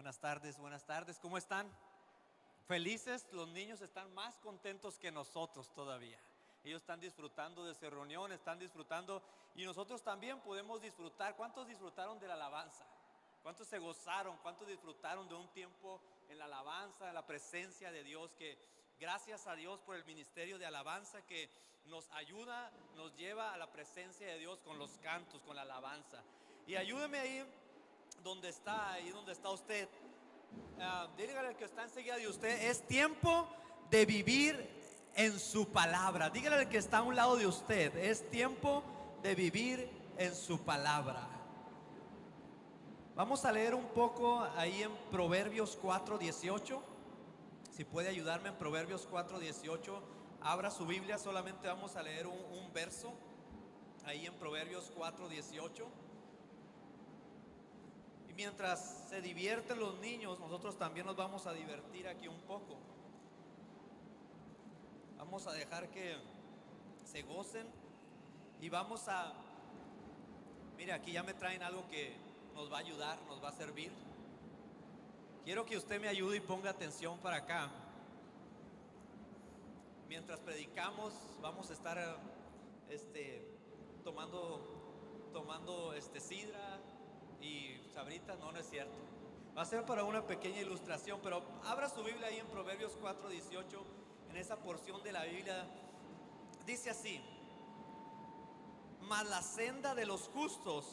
Buenas tardes, ¿cómo están? Felices, los niños están más contentos que nosotros todavía. Ellos están disfrutando de esa reunión, están disfrutando y nosotros también podemos disfrutar. ¿Cuántos disfrutaron de la alabanza? ¿Cuántos se gozaron? ¿Cuántos disfrutaron de un tiempo en la alabanza, en la presencia de Dios? Que gracias a Dios por el ministerio de alabanza que nos ayuda, nos lleva a la presencia de Dios con los cantos, con la alabanza. Y ayúdeme ahí donde está usted. Dígale al que está enseguida de usted: es tiempo de vivir en su palabra. Dígale al que está a un lado de usted: es tiempo de vivir en su palabra. Vamos a leer un poco ahí en Proverbios 4:18. Si puede ayudarme en Proverbios 4:18. Abra su Biblia, solamente vamos a leer un verso ahí en Proverbios 4:18. Y mientras se divierten los niños, nosotros también nos vamos a divertir aquí un poco. Vamos a dejar que se gocen y vamos a... Mire, aquí ya me traen algo que nos va a ayudar, nos va a servir. Quiero que usted me ayude y ponga atención para acá. Mientras predicamos, vamos a estar tomando sidra y sabritas. No es cierto. Va a ser para una pequeña ilustración, pero abra su Biblia ahí en Proverbios 4:18. En esa porción de la Biblia dice así: mas la senda de los justos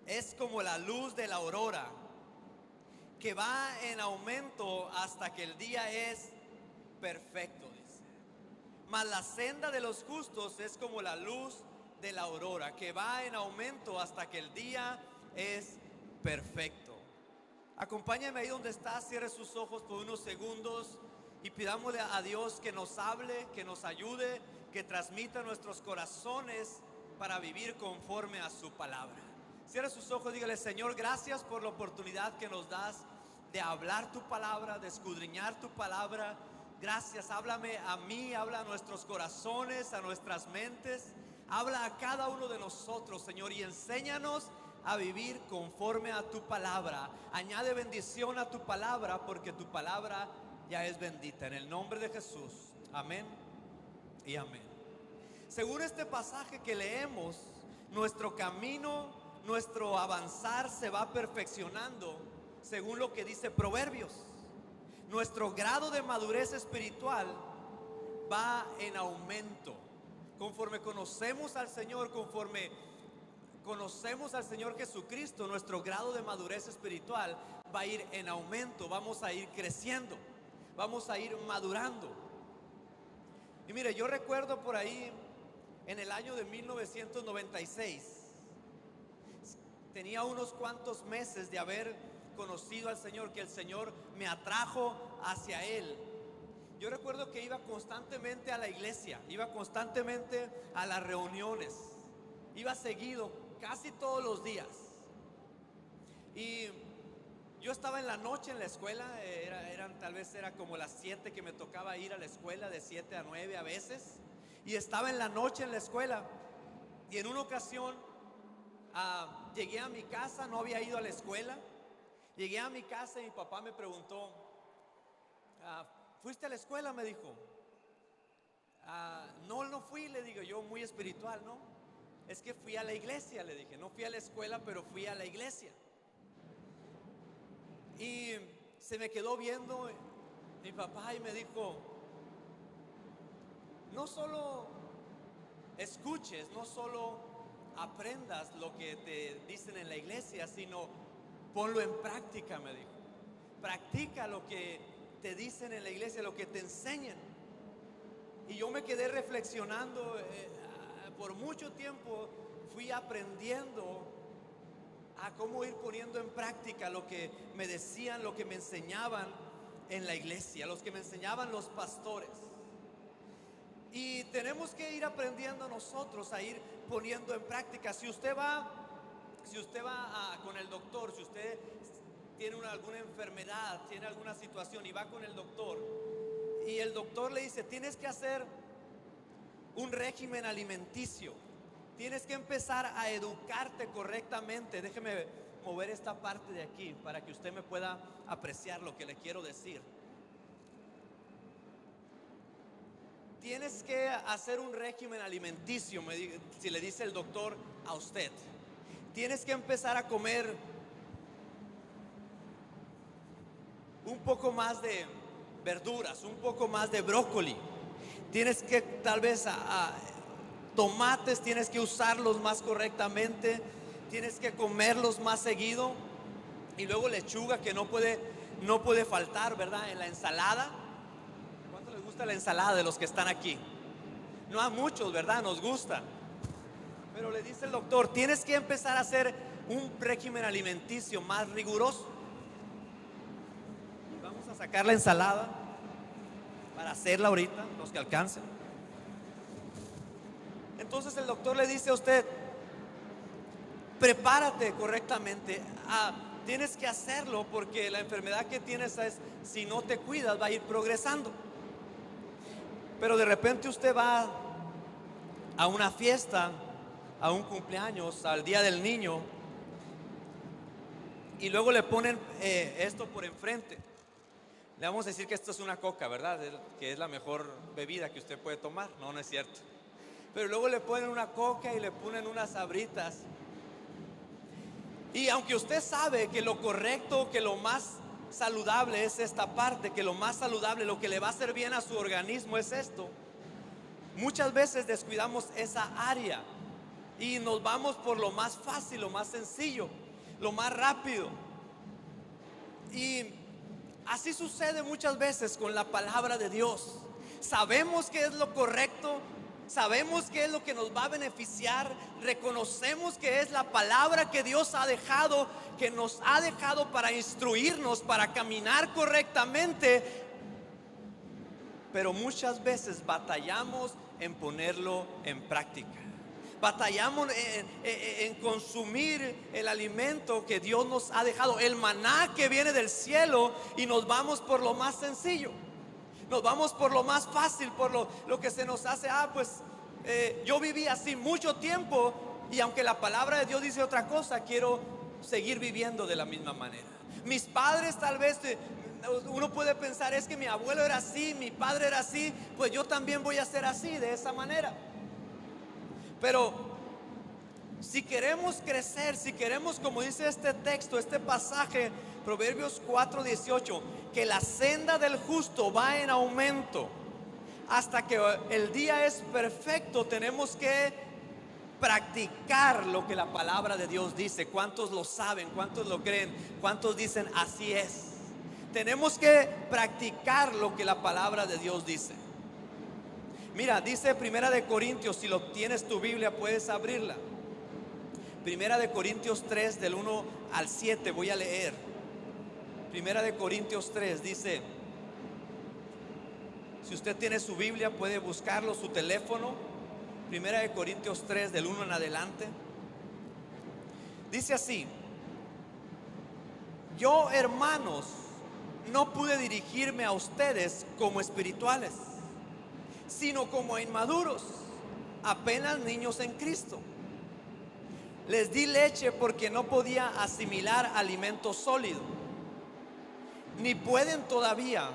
es como la luz de la aurora, que va en aumento hasta que el día es perfecto, dice. Mas la senda de los justos es como la luz de la aurora, que va en aumento hasta que el día es perfecto. Acompáñame ahí donde está, cierre sus ojos por unos segundos y pidámosle a Dios que nos hable, que nos ayude, que transmita nuestros corazones para vivir conforme a su palabra. Cierre sus ojos, dígale: Señor, gracias por la oportunidad que nos das de hablar tu palabra, de escudriñar tu palabra. Gracias, háblame a mí, habla a nuestros corazones, a nuestras mentes. Habla a cada uno de nosotros, Señor, y enséñanos a vivir conforme a tu palabra. Añade bendición a tu palabra, porque tu palabra ya es bendita. En el nombre de Jesús, amén y amén. Según este pasaje que leemos, nuestro camino, nuestro avanzar se va perfeccionando según lo que dice Proverbios. Nuestro grado de madurez espiritual va en aumento. Conforme conocemos al Señor, conforme conocemos al Señor Jesucristo, nuestro grado de madurez espiritual va a ir en aumento. Vamos a ir creciendo, vamos a ir madurando. Y mire, yo recuerdo por ahí en el año de 1996, tenía unos cuantos meses de haber conocido al Señor, que el Señor me atrajo hacia Él. Yo recuerdo que iba constantemente a la iglesia, iba constantemente a las reuniones, iba seguido, casi todos los días. Y yo estaba en la noche en la escuela, tal vez era como las 7 que me tocaba ir a la escuela, de 7 a 9 a veces. Y estaba en la noche en la escuela. Y en una ocasión llegué a mi casa, no había ido a la escuela. Llegué a mi casa y mi papá me preguntó: ¿fuiste a la escuela?, me dijo. No fui, le digo yo, muy espiritual, ¿no? Es que fui a la iglesia, le dije. No fui a la escuela, pero fui a la iglesia. Y se me quedó viendo mi papá y me dijo: no solo escuches, no solo aprendas lo que te dicen en la iglesia, sino ponlo en práctica, me dijo. Practica lo que te dicen en la iglesia, lo que te enseñan. Y yo me quedé reflexionando. Por mucho tiempo fui aprendiendo a cómo ir poniendo en práctica lo que me decían, lo que me enseñaban en la iglesia, los que me enseñaban los pastores. Y tenemos que ir aprendiendo nosotros a ir poniendo en práctica. Si usted va con el doctor, si usted tiene alguna enfermedad, tiene alguna situación y va con el doctor, y el doctor le dice: tienes que hacer un régimen alimenticio, tienes que empezar a educarte correctamente. Déjeme mover esta parte de aquí para que usted me pueda apreciar lo que le quiero decir. Tienes que hacer un régimen alimenticio, si le dice el doctor a usted. Tienes que empezar a comer un poco más de verduras, un poco más de brócoli. Tienes que tal vez tomates, tienes que usarlos más correctamente. Tienes que comerlos más seguido. Y luego lechuga, que no puede faltar, ¿verdad? En la ensalada. ¿Cuánto les gusta la ensalada de los que están aquí? No a muchos, ¿verdad? Nos gusta. Pero le dice el doctor, tienes que empezar a hacer un régimen alimenticio más riguroso. Y vamos a sacar la ensalada para hacerla ahorita, los que alcancen. Entonces el doctor le dice a usted, prepárate correctamente. Tienes que hacerlo porque la enfermedad que tienes es, si no te cuidas, va a ir progresando. Pero de repente usted va a una fiesta, a un cumpleaños, al día del niño, y luego le ponen esto por enfrente. Le vamos a decir que esto es una coca, ¿verdad? Que es la mejor bebida que usted puede tomar. No, no es cierto. Pero luego le ponen una coca y le ponen unas sabritas. Y aunque usted sabe que lo correcto, que lo más saludable es esta parte, que lo más saludable, lo que le va a hacer bien a su organismo es esto, muchas veces descuidamos esa área y nos vamos por lo más fácil, lo más sencillo, lo más rápido. Y así sucede muchas veces con la palabra de Dios. Sabemos que es lo correcto, sabemos que es lo que nos va a beneficiar, reconocemos que es la palabra que Dios ha dejado, que nos ha dejado para instruirnos, para caminar correctamente, pero muchas veces batallamos en ponerlo en práctica. Batallamos en consumir el alimento que Dios nos ha dejado, el maná que viene del cielo, y nos vamos por lo más sencillo. Nos vamos por lo más fácil, por lo que se nos hace. Yo viví así mucho tiempo, y aunque la palabra de Dios dice otra cosa, quiero seguir viviendo de la misma manera. Mis padres tal vez, uno puede pensar, es que mi abuelo era así, mi padre era así, pues yo también voy a ser así, de esa manera. Pero si queremos crecer, si queremos, como dice este texto, este pasaje, Proverbios 4:18, que la senda del justo va en aumento hasta que el día es perfecto, tenemos que practicar lo que la palabra de Dios dice. ¿Cuántos lo saben? ¿Cuántos lo creen? ¿Cuántos dicen así es? Tenemos que practicar lo que la palabra de Dios dice. Mira, dice Primera de Corintios, si lo tienes tu Biblia puedes abrirla. Primera de Corintios 3 del 1 al 7 voy a leer. Primera de Corintios 3 dice, si usted tiene su Biblia puede buscarlo, su teléfono. Primera de Corintios 3 del 1 en adelante. Dice así: yo, hermanos, no pude dirigirme a ustedes como espirituales, sino como a inmaduros, apenas niños en Cristo. Les di leche porque no podía asimilar alimento sólido, ni pueden todavía,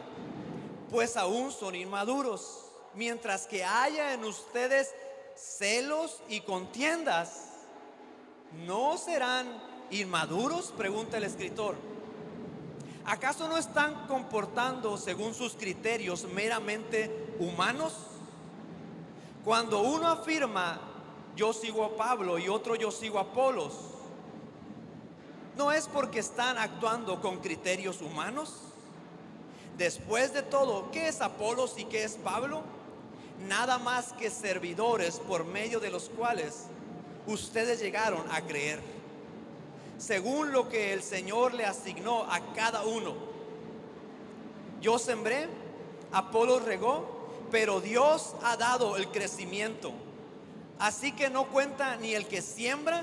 pues aún son inmaduros. Mientras que haya en ustedes celos y contiendas, ¿no serán inmaduros?, pregunta el escritor. ¿Acaso no están comportando según sus criterios meramente humanos? Cuando uno afirma yo sigo a Pablo y otro yo sigo a Apolos, ¿no es porque están actuando con criterios humanos? Después de todo, ¿qué es Apolos y qué es Pablo? Nada más que servidores por medio de los cuales ustedes llegaron a creer, según lo que el Señor le asignó a cada uno. Yo sembré, Apolos regó, pero Dios ha dado el crecimiento. Así que no cuenta ni el que siembra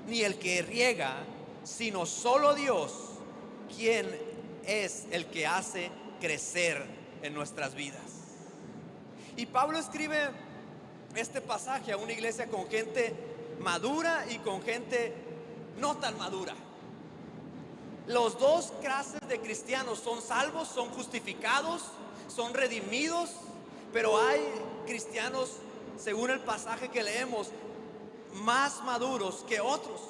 ni el que riega, sino solo Dios, quien es el que hace crecer en nuestras vidas. Y Pablo escribe este pasaje a una iglesia con gente madura y con gente no tan madura. Los dos clases de cristianos son salvos, son justificados, son redimidos, pero hay cristianos, según el pasaje que leemos, más maduros que otros.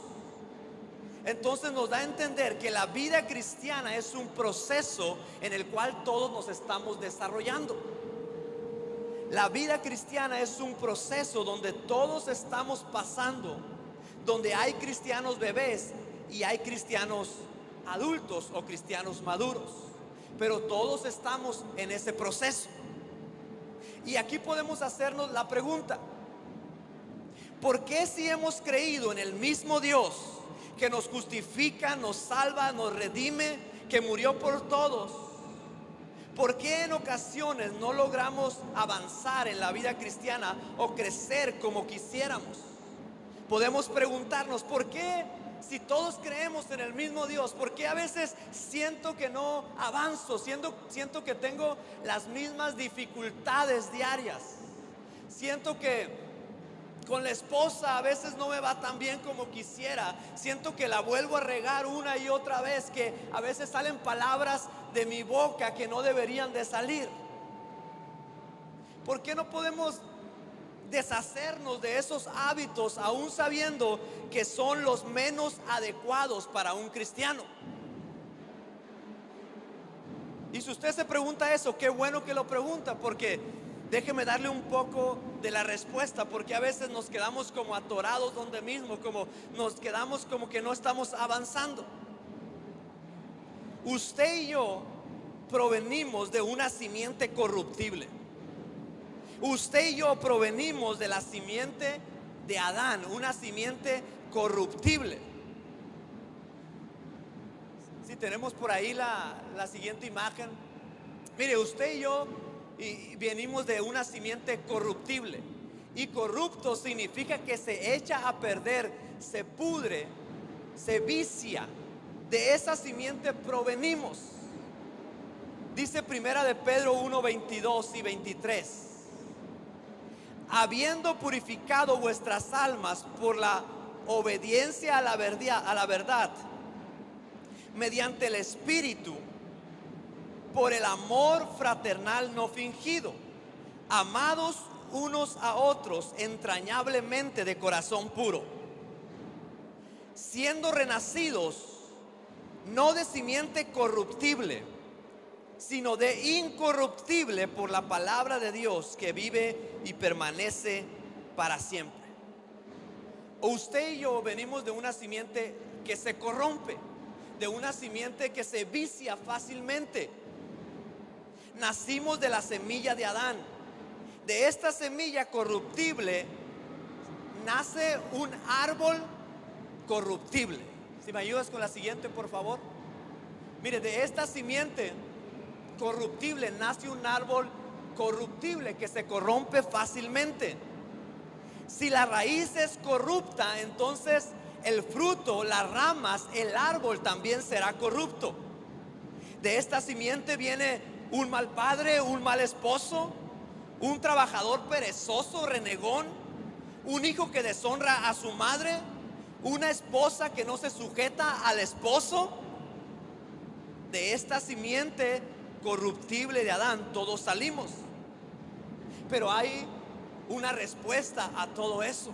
Entonces nos da a entender que la vida cristiana es un proceso en el cual todos nos estamos desarrollando. La vida cristiana es un proceso donde todos estamos pasando, donde hay cristianos bebés y hay cristianos adultos o cristianos maduros, pero todos estamos en ese proceso. Y aquí podemos hacernos la pregunta: ¿por qué, si hemos creído en el mismo Dios que nos justifica, nos salva, nos redime, que murió por todos, por qué en ocasiones no logramos avanzar en la vida cristiana o crecer como quisiéramos? Podemos preguntarnos: ¿por qué, si todos creemos en el mismo Dios, por qué a veces siento que no avanzo? Siento que tengo las mismas dificultades diarias. Siento que con la esposa a veces no me va tan bien como quisiera. Siento que la vuelvo a regar una y otra vez, que a veces salen palabras de mi boca que no deberían de salir. ¿Por qué no podemos deshacernos de esos hábitos aún sabiendo que son los menos adecuados para un cristiano? Y si usted se pregunta eso, qué bueno que lo pregunta, porque déjeme darle un poco de la respuesta, porque a veces nos quedamos como atorados donde mismo, como nos quedamos como que no estamos avanzando. Usted y yo provenimos de una simiente corruptible. Usted y yo provenimos de la simiente de Adán, una simiente corruptible. Si tenemos por ahí la siguiente imagen. Mire, usted y yo venimos de una simiente corruptible. Y corrupto significa que se echa a perder, se pudre, se vicia. De esa simiente provenimos. Dice Primera de Pedro 1, 22 y 23: habiendo purificado vuestras almas por la obediencia a la verdad, mediante el Espíritu, por el amor fraternal no fingido, amados unos a otros entrañablemente de corazón puro, siendo renacidos no de simiente corruptible, sino de incorruptible, por la palabra de Dios que vive y permanece para siempre. Usted y yo venimos de una simiente que se corrompe, de una simiente que se vicia fácilmente. Nacimos de la semilla de Adán. De esta semilla corruptible nace un árbol corruptible. Si me ayudas con la siguiente, por favor. Mire, de esta simiente corruptible nace un árbol corruptible que se corrompe fácilmente. Si la raíz es corrupta, entonces el fruto, las ramas, el árbol también será corrupto. De esta simiente viene un mal padre, un mal esposo, un trabajador perezoso, renegón, un hijo que deshonra a su madre, una esposa que no se sujeta al esposo. De esta simiente corruptible de Adán todos salimos. Pero hay una respuesta a todo eso.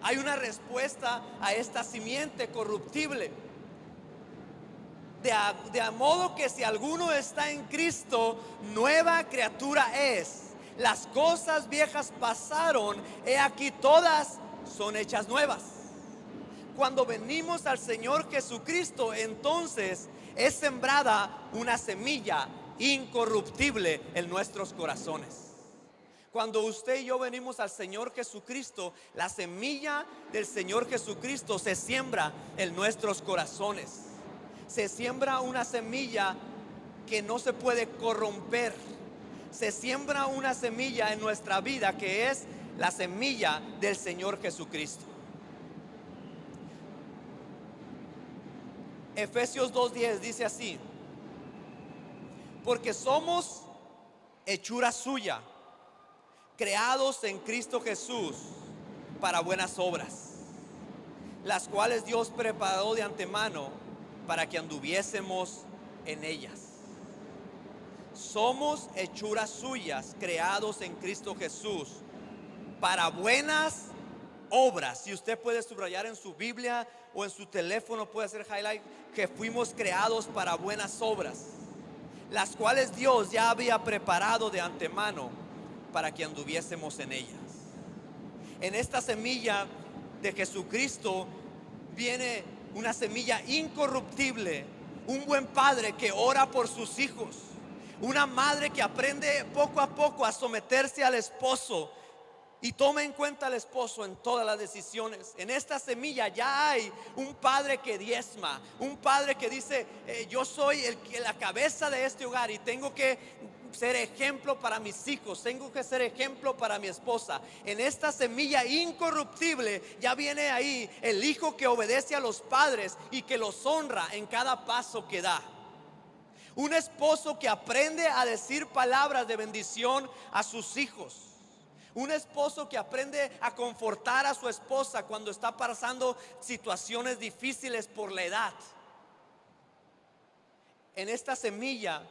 Hay una respuesta a esta simiente corruptible. De modo que si alguno está en Cristo, nueva criatura es. Las cosas viejas pasaron, he aquí todas son hechas nuevas. Cuando venimos al Señor Jesucristo, entonces es sembrada una semilla incorruptible en nuestros corazones. Cuando usted y yo venimos al Señor Jesucristo, la semilla del Señor Jesucristo se siembra en nuestros corazones. Se siembra una semilla que no se puede corromper. Se siembra una semilla en nuestra vida que es la semilla del Señor Jesucristo. Efesios 2:10 dice así: porque somos hechura suya, creados en Cristo Jesús para buenas obras, las cuales Dios preparó de antemano para que anduviésemos en ellas. Somos hechuras suyas, creados en Cristo Jesús, para buenas obras. Si usted puede subrayar en su Biblia o en su teléfono, puede hacer highlight, que fuimos creados para buenas obras, las cuales Dios ya había preparado de antemano para que anduviésemos en ellas. En esta semilla de Jesucristo viene una semilla incorruptible, un buen padre que ora por sus hijos, una madre que aprende poco a poco a someterse al esposo y toma en cuenta al esposo en todas las decisiones. En esta semilla ya hay un padre que diezma, un padre que dice, yo soy la cabeza de este hogar y tengo que ser ejemplo para mis hijos, tengo que ser ejemplo para mi esposa. En esta semilla incorruptible ya viene ahí el hijo que obedece a los padres y que los honra en cada paso que da. Un esposo que aprende a decir palabras de bendición a sus hijos. Un esposo que aprende a confortar a su esposa cuando está pasando situaciones difíciles por la edad. En esta semilla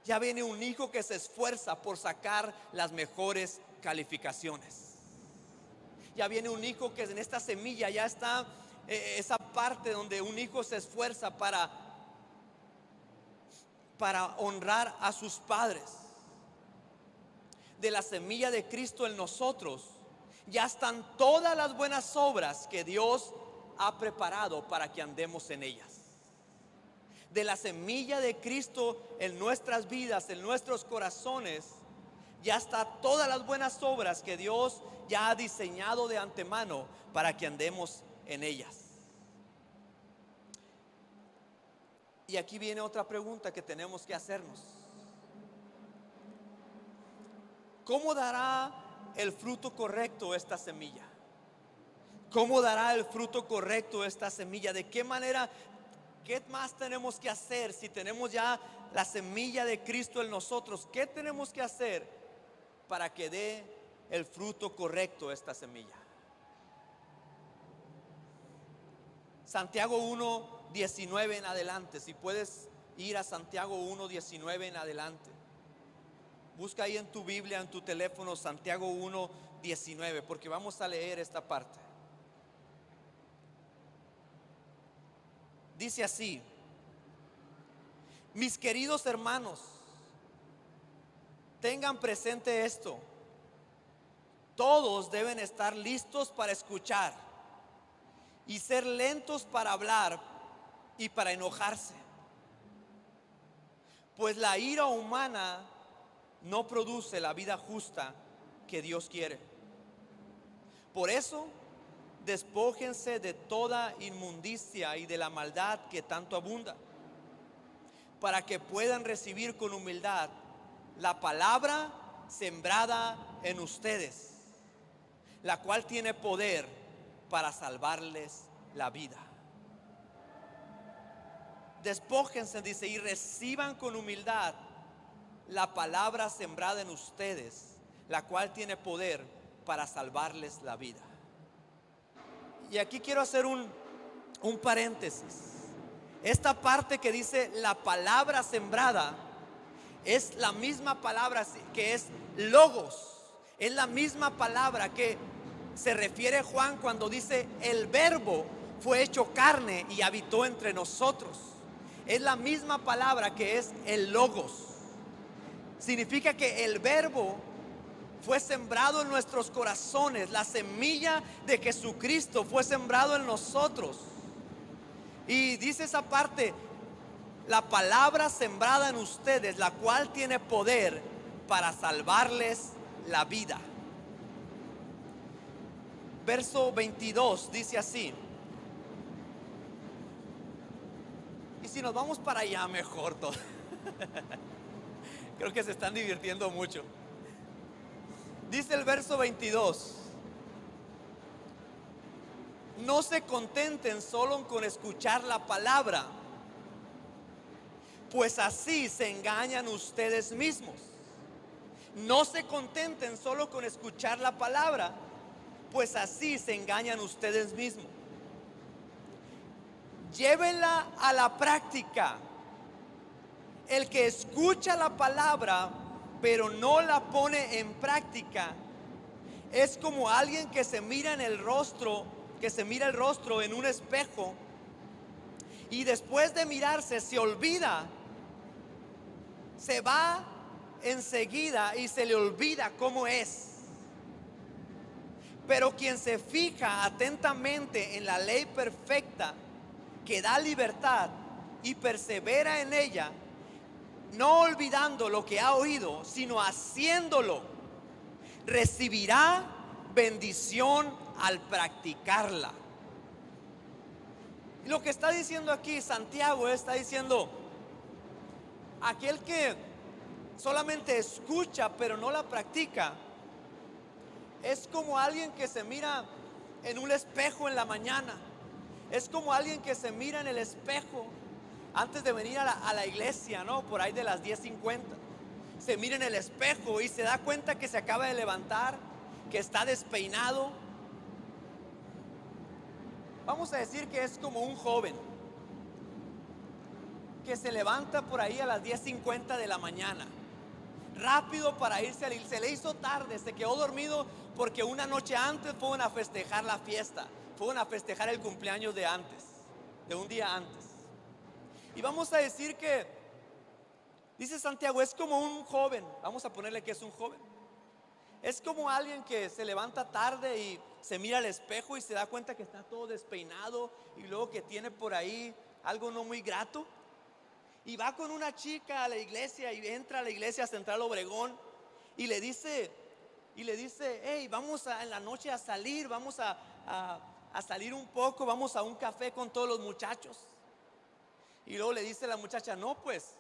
ya viene un hijo que se esfuerza por sacar las mejores calificaciones. Ya viene un hijo que en esta semilla ya está esa parte donde un hijo se esfuerza para honrar a sus padres. De la semilla de Cristo en nosotros ya están todas las buenas obras que Dios ha preparado para que andemos en ellas. De la semilla de Cristo en nuestras vidas, en nuestros corazones, ya está todas las buenas obras que Dios ya ha diseñado de antemano para que andemos en ellas. Y aquí viene otra pregunta que tenemos que hacernos. ¿Cómo dará el fruto correcto esta semilla? ¿Cómo dará el fruto correcto esta semilla? ¿De qué manera? ¿Qué más tenemos que hacer si tenemos ya la semilla de Cristo en nosotros? ¿Qué tenemos que hacer para que dé el fruto correcto esta semilla? Santiago 1:19 en adelante. Si puedes ir a Santiago 1:19 en adelante. Busca ahí en tu Biblia, en tu teléfono, Santiago 1:19, porque vamos a leer esta parte. Dice así: mis queridos hermanos, tengan presente esto. Todos deben estar listos para escuchar y ser lentos para hablar y para enojarse, pues la ira humana no produce la vida justa que Dios quiere. Por eso, despójense de toda inmundicia y de la maldad que tanto abunda, para que puedan recibir con humildad la palabra sembrada en ustedes, la cual tiene poder para salvarles la vida. Despójense, dice, y reciban con humildad la palabra sembrada en ustedes, la cual tiene poder para salvarles la vida. Y aquí quiero hacer un paréntesis. Esta parte que dice la palabra sembrada es la misma palabra que es logos. Es la misma palabra que se refiere Juan cuando dice el verbo fue hecho carne y habitó entre nosotros. Es la misma palabra que es el logos. Significa que el verbo fue sembrado en nuestros corazones. La semilla de Jesucristo fue sembrado en nosotros. Y dice esa parte, la palabra sembrada en ustedes, la cual tiene poder para salvarles la vida. Verso 22 dice así. Y si nos vamos para allá mejor todo. Creo que se están divirtiendo mucho. Dice el verso 22: no se contenten solo con escuchar la palabra, pues así se engañan ustedes mismos. No se contenten solo con escuchar la palabra, pues así se engañan ustedes mismos. llévenla a la práctica. El que escucha la palabra pero no la pone en práctica es como alguien que se mira en el rostro, que se mira el rostro en un espejo y después de mirarse se olvida, se va enseguida y se le olvida cómo es. Pero quien se fija atentamente en la ley perfecta que da libertad y persevera en ella, no olvidando lo que ha oído, sino haciéndolo, recibirá bendición al practicarla. Y lo que está diciendo aquí Santiago, está diciendo, aquel que solamente escucha pero no la practica, es como alguien que se mira en un espejo en la mañana. Es como alguien que se mira en el espejo antes de venir a la iglesia, ¿no? Por ahí de las 10:50. Se mira en el espejo y se da cuenta que se acaba de levantar, que está despeinado. Vamos a decir que es como un joven que se levanta por ahí a las 10:50 de la mañana, rápido para irse a se le hizo tarde, se quedó dormido porque una noche antes fueron a festejar la fiesta, fueron a festejar el cumpleaños de antes, de un día antes. Y vamos a decir que, dice Santiago, es como un joven, vamos a ponerle que es un joven. Es como alguien que se levanta tarde y se mira al espejo y se da cuenta que está todo despeinado y luego que tiene por ahí algo no muy grato. Y va con una chica a la iglesia y entra a la iglesia Central Obregón y le dice, hey, vamos en la noche a salir, vamos a salir un poco, vamos a un café con todos los muchachos. Y luego le dice la muchacha, no, pues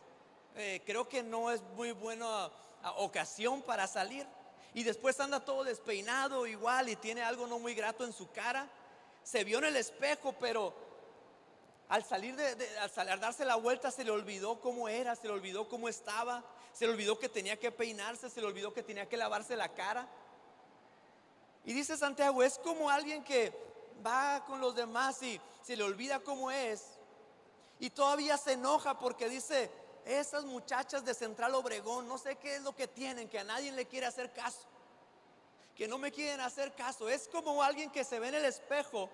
creo que no es muy buena ocasión para salir. Y después anda todo despeinado igual y tiene algo no muy grato en su cara. Se vio en el espejo, pero al salir al darse la vuelta se le olvidó cómo era, se le olvidó cómo estaba, se le olvidó que tenía que peinarse, se le olvidó que tenía que lavarse la cara. Y dice Santiago, es como alguien que va con los demás y se le olvida cómo es. Y todavía se enoja porque dice, esas muchachas de Central Obregón, no sé qué es lo que tienen, que a nadie le quiere hacer caso, que no me quieren hacer caso. Es como alguien que se ve en el espejo,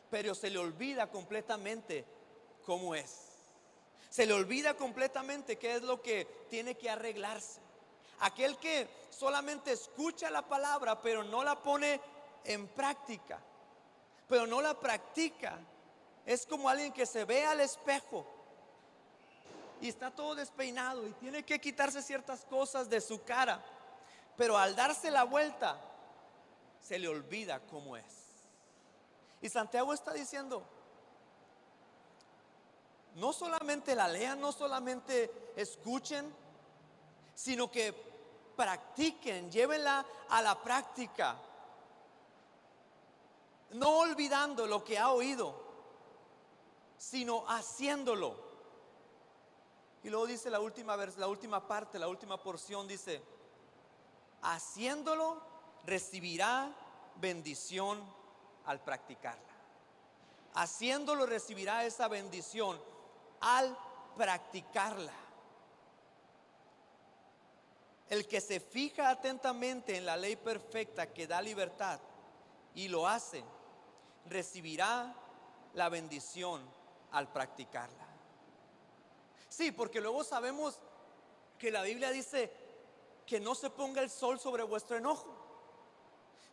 pero se le olvida completamente cómo es. Se le olvida completamente qué es lo que tiene que arreglarse. Aquel que solamente escucha la palabra, pero no la pone en práctica, pero no la practica, es como alguien que se ve al espejo y está todo despeinado y tiene que quitarse ciertas cosas de su cara, pero al darse la vuelta se le olvida cómo es. Y Santiago está diciendo, no solamente la lean, no solamente escuchen, sino que practiquen, llévenla a la práctica, no olvidando lo que ha oído, sino haciéndolo. Y luego dice la última parte, la última porción dice, haciéndolo recibirá bendición al practicarla. Haciéndolo recibirá esa bendición al practicarla. El que se fija atentamente en la ley perfecta que da libertad y lo hace, recibirá la bendición al practicarla. Sí, porque luego sabemos que la Biblia dice que no se ponga el sol sobre vuestro enojo.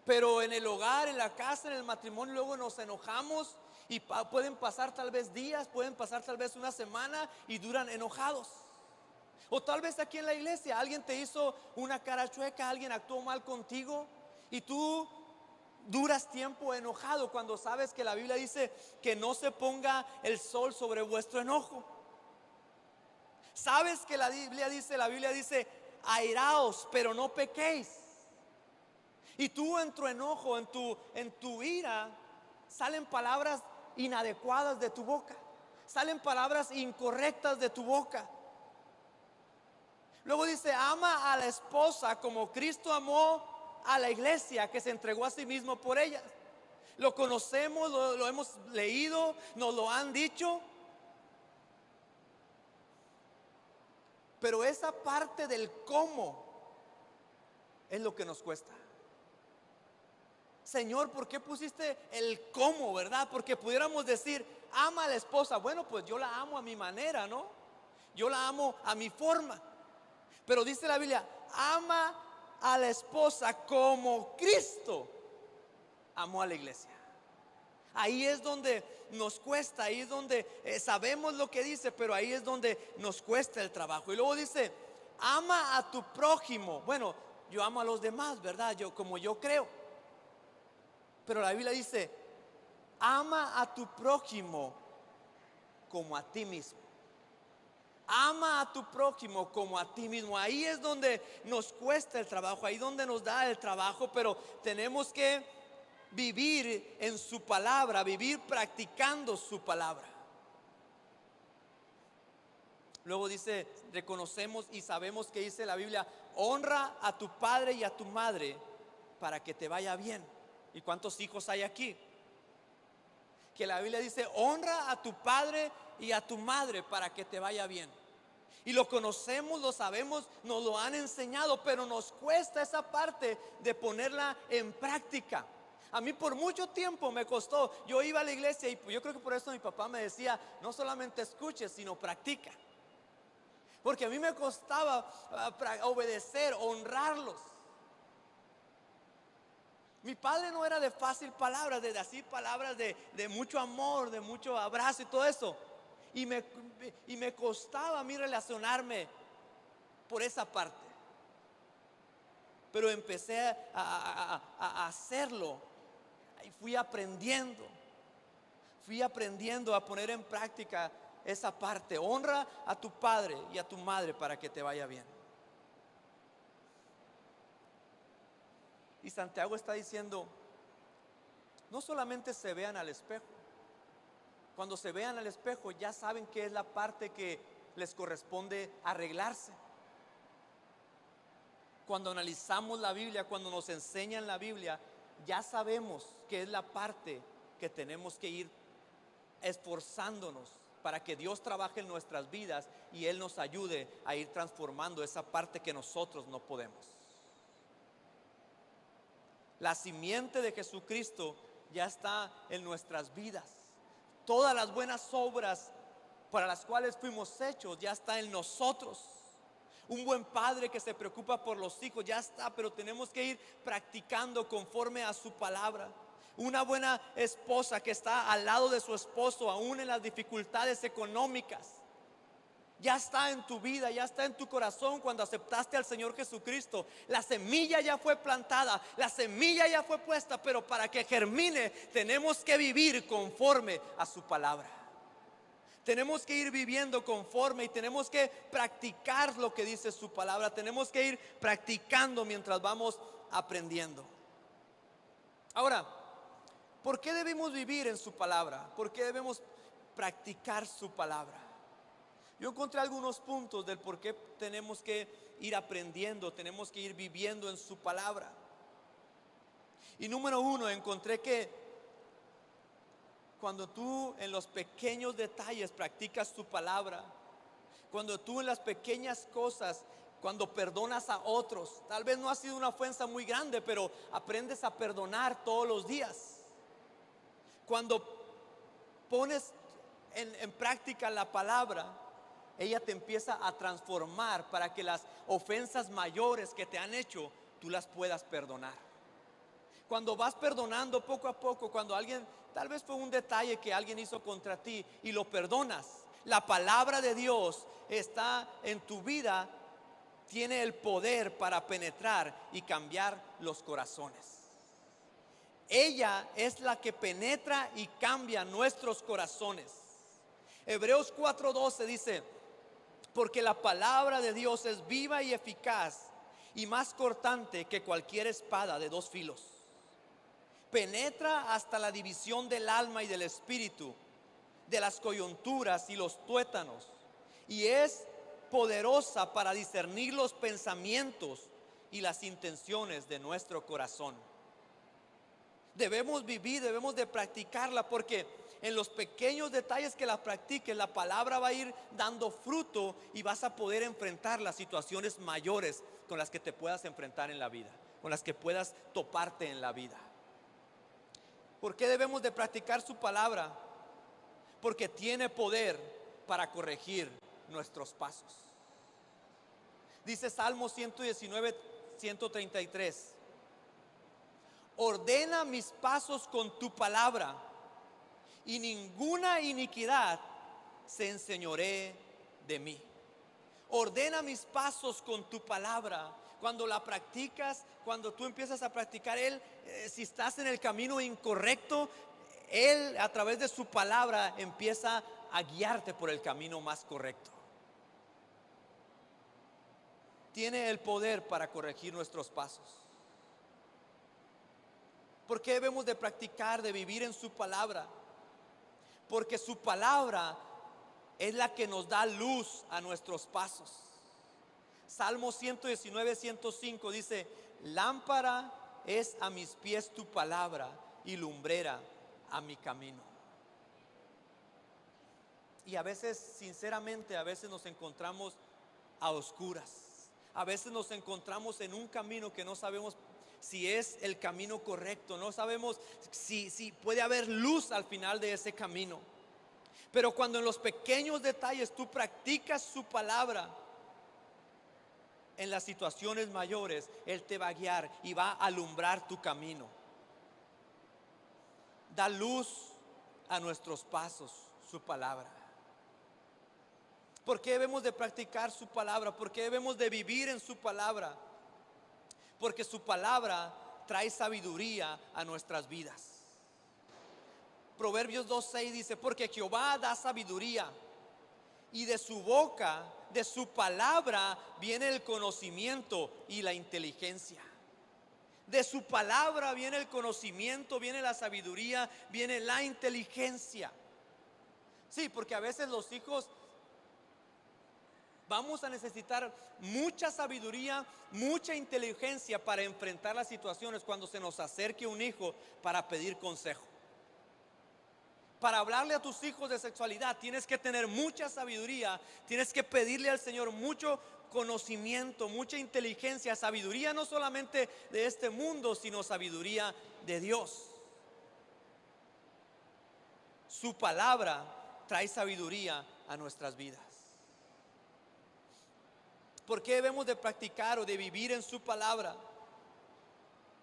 Pero en el hogar, en la casa, en el matrimonio, luego nos enojamos y pueden pasar tal vez días, pueden pasar tal vez una semana y duran enojados. O tal vez aquí en la iglesia alguien te hizo una cara chueca, alguien actuó mal contigo y tú duras tiempo enojado cuando sabes que la Biblia dice que no se ponga el sol sobre vuestro enojo. Sabes que la Biblia dice airaos, pero no pequéis. Y tú en tu enojo, en tu ira, salen palabras inadecuadas de tu boca, salen palabras incorrectas de tu boca. Luego dice, ama a la esposa como Cristo amó a la iglesia, que se entregó a sí mismo por ella. Lo conocemos, lo hemos leído, nos lo han dicho. Pero esa parte del cómo es lo que nos cuesta. Señor, ¿por qué pusiste el cómo, verdad? Porque pudiéramos decir, ama a la esposa. Bueno, pues yo la amo a mi manera, ¿no? Yo la amo a mi forma. Pero dice la Biblia, ama a la esposa como Cristo amó a la iglesia. Ahí es donde nos cuesta, ahí es donde sabemos lo que dice, pero ahí es donde nos cuesta el trabajo. Y luego dice, ama a tu prójimo. Bueno, yo amo a los demás, ¿verdad? Como yo creo. Pero la Biblia dice, ama a tu prójimo como a ti mismo. Ama a tu prójimo como a ti mismo. Ahí es donde nos cuesta el trabajo, ahí es donde nos da el trabajo, pero tenemos que vivir en su palabra, vivir practicando su palabra. Luego dice, reconocemos y sabemos que dice la Biblia, honra a tu padre y a tu madre para que te vaya bien. ¿Y cuántos hijos hay aquí? Que la Biblia dice, honra a tu padre y a tu madre para que te vaya bien. Y lo conocemos, lo sabemos, nos lo han enseñado, pero nos cuesta esa parte de ponerla en práctica. A mí por mucho tiempo me costó. Yo iba a la iglesia y yo creo que por eso mi papá me decía, no solamente escuches, sino practica. Porque a mí me costaba obedecer, honrarlos. Mi padre no era de fácil palabras, de decir palabras de mucho amor, de mucho abrazo y todo eso. Y me costaba a mí relacionarme por esa parte. Pero empecé a hacerlo. Y fui aprendiendo a poner en práctica esa parte. Honra a tu padre y a tu madre para que te vaya bien. Y Santiago está diciendo, no solamente se vean al espejo. Cuando se vean al espejo ya saben qué es la parte que les corresponde arreglarse. Cuando analizamos la Biblia, cuando nos enseñan la Biblia, ya sabemos qué es la parte que tenemos que ir esforzándonos para que Dios trabaje en nuestras vidas y Él nos ayude a ir transformando esa parte que nosotros no podemos. La simiente de Jesucristo ya está en nuestras vidas. Todas las buenas obras para las cuales fuimos hechos ya está en nosotros. Un buen padre que se preocupa por los hijos ya está, pero tenemos que ir practicando conforme a su palabra. Una buena esposa que está al lado de su esposo aún en las dificultades económicas, ya está en tu vida, ya está en tu corazón cuando aceptaste al Señor Jesucristo. La semilla ya fue plantada, la semilla ya fue puesta, pero para que germine tenemos que vivir conforme a su palabra. Tenemos que ir viviendo conforme y tenemos que practicar lo que dice su palabra. Tenemos que ir practicando mientras vamos aprendiendo. Ahora, ¿por qué debemos vivir en su palabra? ¿Por qué debemos practicar su palabra? Yo encontré algunos puntos del por qué tenemos que ir aprendiendo, tenemos que ir viviendo en su palabra. Y número uno, encontré que cuando tú en los pequeños detalles practicas su palabra, cuando tú en las pequeñas cosas, cuando perdonas a otros, tal vez no ha sido una ofensa muy grande, pero aprendes a perdonar todos los días. Cuando pones en práctica la palabra, ella te empieza a transformar para que las ofensas mayores que te han hecho, tú las puedas perdonar. Cuando vas perdonando poco a poco, cuando alguien, tal vez fue un detalle que alguien hizo contra ti y lo perdonas, la palabra de Dios está en tu vida, tiene el poder para penetrar y cambiar los corazones. Ella es la que penetra y cambia nuestros corazones. Hebreos 4:12 dice, porque la palabra de Dios es viva y eficaz y más cortante que cualquier espada de dos filos. Penetra hasta la división del alma y del espíritu, de las coyunturas y los tuétanos, y es poderosa para discernir los pensamientos y las intenciones de nuestro corazón. Debemos vivir, debemos de practicarla, porque en los pequeños detalles que la practiques, la palabra va a ir dando fruto y vas a poder enfrentar las situaciones mayores con las que te puedas enfrentar en la vida, con las que puedas toparte en la vida. ¿Por qué debemos de practicar su palabra? Porque tiene poder para corregir nuestros pasos. Dice Salmo 119, 133: ordena mis pasos con tu palabra, y ninguna iniquidad se enseñoree de mí. Ordena mis pasos con tu palabra. Cuando la practicas, cuando tú empiezas a practicar, si estás en el camino incorrecto, Él a través de su palabra empieza a guiarte por el camino más correcto. Tiene el poder para corregir nuestros pasos. ¿Por qué debemos de practicar, de vivir en su palabra? Porque su palabra es la que nos da luz a nuestros pasos. Salmo 119, 105 dice: lámpara es a mis pies tu palabra y lumbrera a mi camino. Y a veces, sinceramente, a veces nos encontramos a oscuras. A veces nos encontramos en un camino que no sabemos si es el camino correcto. No sabemos si puede haber luz al final de ese camino. Pero cuando en los pequeños detalles tú practicas su palabra, en las situaciones mayores Él te va a guiar y va a alumbrar tu camino. Da luz a nuestros pasos su palabra. ¿Por qué debemos de practicar su palabra? ¿Por qué debemos de vivir en su palabra? Porque su palabra trae sabiduría a nuestras vidas. Proverbios 2:6 dice: porque Jehová da sabiduría, y de su boca, de su palabra, viene el conocimiento y la inteligencia. De su palabra viene el conocimiento, viene la sabiduría, viene la inteligencia. Sí, porque a veces los hijos vamos a necesitar mucha sabiduría, mucha inteligencia para enfrentar las situaciones cuando se nos acerque un hijo para pedir consejo. Para hablarle a tus hijos de sexualidad tienes que tener mucha sabiduría, tienes que pedirle al Señor mucho conocimiento, mucha inteligencia, sabiduría no solamente de este mundo, sino sabiduría de Dios. Su palabra trae sabiduría a nuestras vidas. ¿Por qué debemos de practicar o de vivir en su palabra?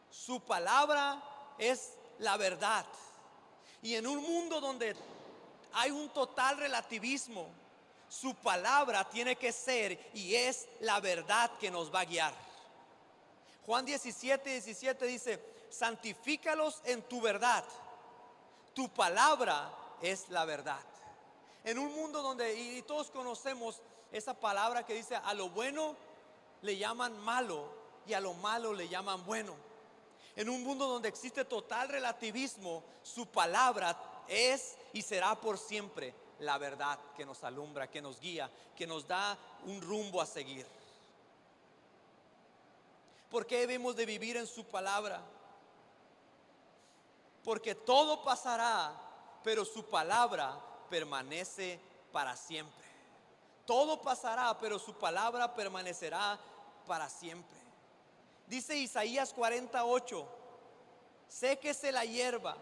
Su palabra es la verdad. Y en un mundo donde hay un total relativismo, su palabra tiene que ser y es la verdad que nos va a guiar. Juan 17:17 dice: santifícalos en tu verdad, tu palabra es la verdad. En un mundo donde, y todos conocemos esa palabra que dice: a lo bueno le llaman malo y a lo malo le llaman bueno. En un mundo donde existe total relativismo, su palabra es y será por siempre la verdad que nos alumbra, que nos guía, que nos da un rumbo a seguir. ¿Por qué debemos de vivir en su palabra? Porque todo pasará, pero su palabra permanece para siempre. Todo pasará, pero su palabra permanecerá para siempre. Dice Isaías 48: séquese la hierba,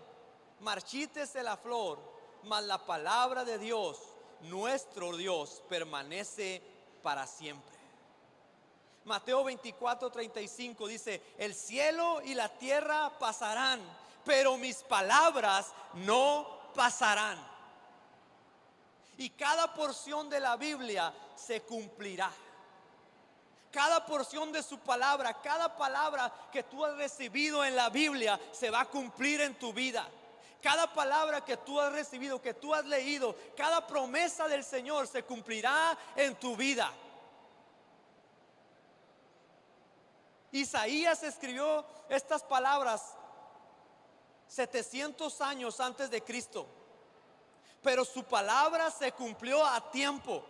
marchítese la flor, mas la palabra de Dios, nuestro Dios, permanece para siempre. Mateo 24:35 dice: el cielo y la tierra pasarán, pero mis palabras no pasarán. Y cada porción de la Biblia se cumplirá. Cada porción de su palabra, cada palabra que tú has recibido en la Biblia se va a cumplir en tu vida. Cada palabra que tú has recibido, que tú has leído, cada promesa del Señor se cumplirá en tu vida. Isaías escribió estas palabras 700 años antes de Cristo, pero su palabra se cumplió a tiempo.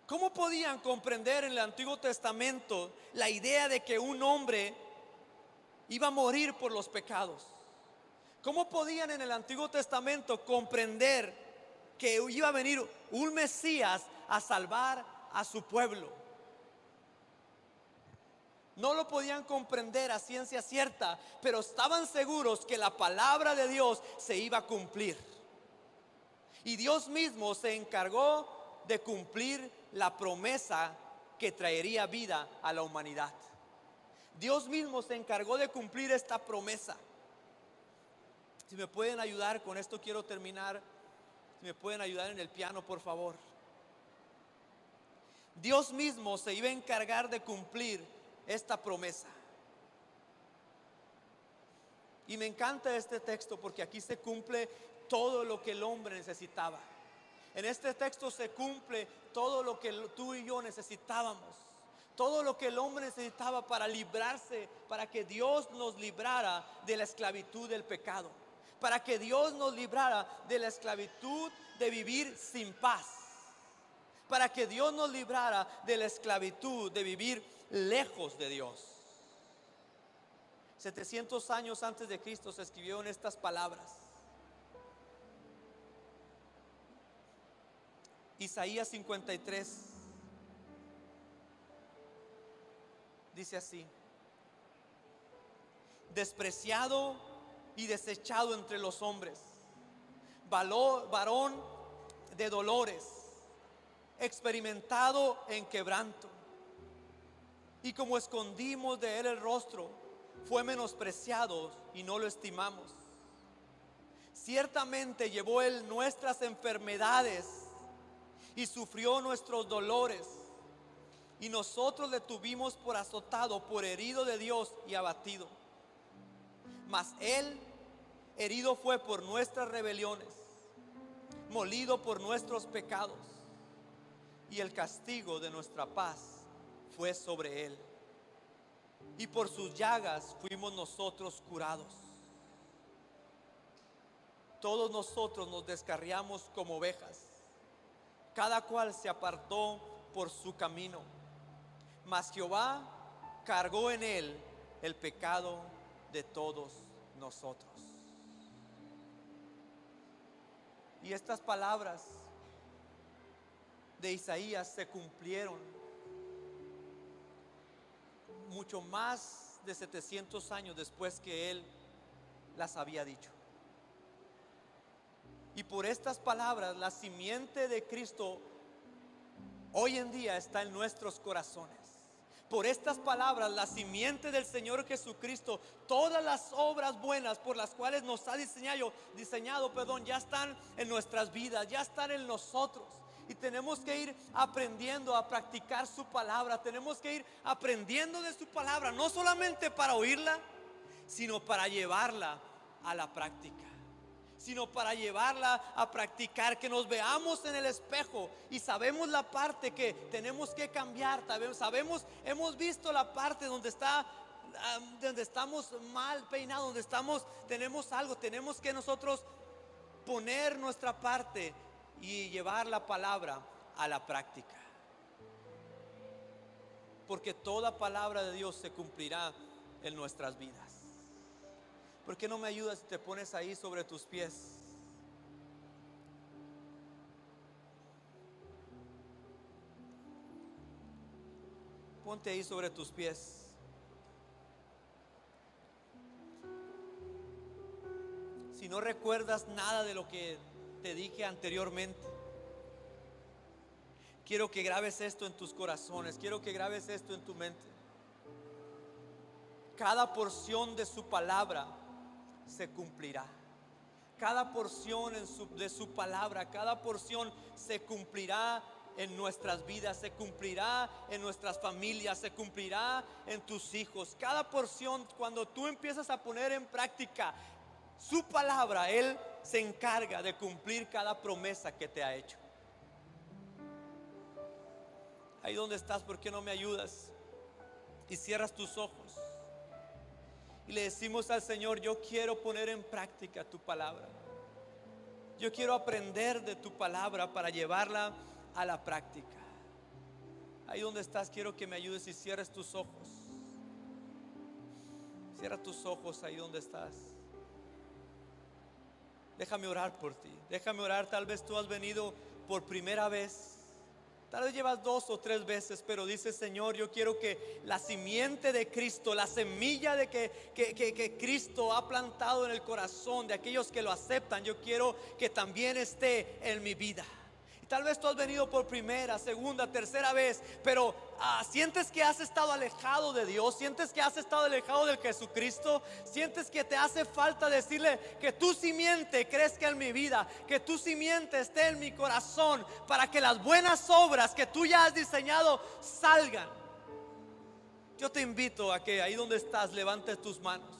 ¿Cómo podían comprender en el Antiguo Testamento la idea de que un hombre iba a morir por los pecados? ¿Cómo podían en el Antiguo Testamento comprender que iba a venir un Mesías a salvar a su pueblo? No lo podían comprender a ciencia cierta, pero estaban seguros que la palabra de Dios se iba a cumplir. Y Dios mismo se encargó de cumplir la promesa que traería vida a la humanidad. Dios mismo se encargó de cumplir esta promesa. Si me pueden ayudar, con esto quiero terminar. Si me pueden ayudar en el piano, por favor. Dios mismo se iba a encargar de cumplir esta promesa. Y me encanta este texto porque aquí se cumple todo lo que el hombre necesitaba. En este texto se cumple todo lo que tú y yo necesitábamos. Todo lo que el hombre necesitaba para librarse, para que Dios nos librara de la esclavitud del pecado. Para que Dios nos librara de la esclavitud de vivir sin paz. Para que Dios nos librara de la esclavitud de vivir lejos de Dios. 700 años antes de Cristo se escribieron estas palabras. Isaías 53 dice así: despreciado y desechado entre los hombres, varón de dolores, experimentado en quebranto, y como escondimos de él el rostro, fue menospreciado y no lo estimamos. Ciertamente llevó él nuestras enfermedades y sufrió nuestros dolores, y nosotros le tuvimos por azotado, por herido de Dios y abatido. Mas él herido fue por nuestras rebeliones, molido por nuestros pecados, y el castigo de nuestra paz fue sobre él, y por sus llagas fuimos nosotros curados. Todos nosotros nos descarriamos como ovejas, cada cual se apartó por su camino, mas Jehová cargó en él el pecado de todos nosotros. Y estas palabras de Isaías se cumplieron mucho más de 700 años después que él las había dicho. Y por estas palabras la simiente de Cristo hoy en día está en nuestros corazones. Por estas palabras la simiente del Señor Jesucristo, todas las obras buenas por las cuales nos ha diseñado, ya están en nuestras vidas, ya están en nosotros. Y tenemos que ir aprendiendo a practicar su palabra. Tenemos que ir aprendiendo de su palabra, no solamente para oírla, sino para llevarla a la práctica. Sino para llevarla a practicar, que nos veamos en el espejo y sabemos la parte que tenemos que cambiar. Sabemos, hemos visto la parte donde estamos mal peinados, donde tenemos algo. Tenemos que nosotros poner nuestra parte y llevar la palabra a la práctica, porque toda palabra de Dios se cumplirá en nuestras vidas. ¿Por qué no me ayudas si te pones ahí sobre tus pies? Ponte ahí sobre tus pies. Si no recuerdas nada de lo que te dije anteriormente, quiero que grabes esto en tus corazones. Quiero que grabes esto en tu mente. Cada porción de su palabra se cumplirá. Cada porción de su palabra, cada porción se cumplirá en nuestras vidas, se cumplirá en nuestras familias, se cumplirá en tus hijos. Cada porción, cuando tú empiezas a poner en práctica su palabra, Él se encarga de cumplir cada promesa que te ha hecho. Ahí donde estás, ¿por qué no me ayudas? Y cierras tus ojos. Y le decimos al Señor: yo quiero poner en práctica tu palabra. Yo quiero aprender de tu palabra para llevarla a la práctica. Ahí donde estás, quiero que me ayudes y cierres tus ojos. Cierra tus ojos ahí donde estás. Déjame orar por ti. Déjame orar. Tal vez tú has venido por primera vez. Tal vez llevas 2 o 3 veces, pero dices: Señor, yo quiero que la simiente de Cristo, la semilla de que Cristo ha plantado en el corazón de aquellos que lo aceptan, yo quiero que también esté en mi vida. Y tal vez tú has venido por primera, segunda, tercera vez, pero sientes que has estado alejado de Dios, sientes que has estado alejado del Jesucristo, sientes que te hace falta decirle que tu simiente crezca en mi vida, que tu simiente esté en mi corazón, para que las buenas obras que tú ya has diseñado salgan. Yo te invito a que ahí donde estás levantes tus manos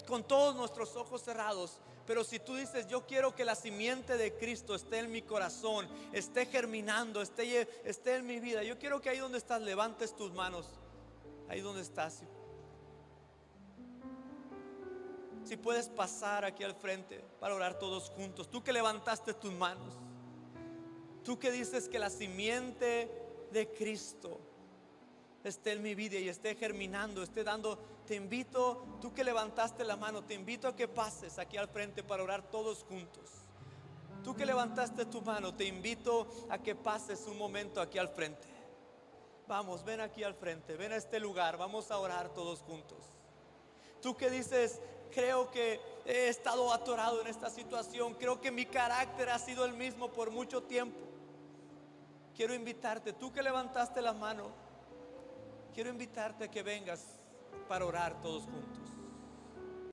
con todos nuestros ojos cerrados. Pero si tú dices: yo quiero que la simiente de Cristo esté en mi corazón, esté germinando, esté en mi vida, yo quiero que ahí donde estás levantes tus manos. Ahí donde estás, si puedes pasar aquí al frente para orar todos juntos. Tú que levantaste tus manos, tú que dices que la simiente de Cristo esté en mi vida y esté germinando, esté dando. Te invito, tú que levantaste la mano, te invito a que pases aquí al frente para orar todos juntos. Tú que levantaste tu mano, te invito a que pases un momento aquí al frente. Vamos, ven aquí al frente, ven a este lugar, vamos a orar todos juntos. Tú que dices: creo que he estado atorado en esta situación, creo que mi carácter ha sido el mismo por mucho tiempo. Quiero invitarte, tú que levantaste la mano, quiero invitarte a que vengas para orar todos juntos.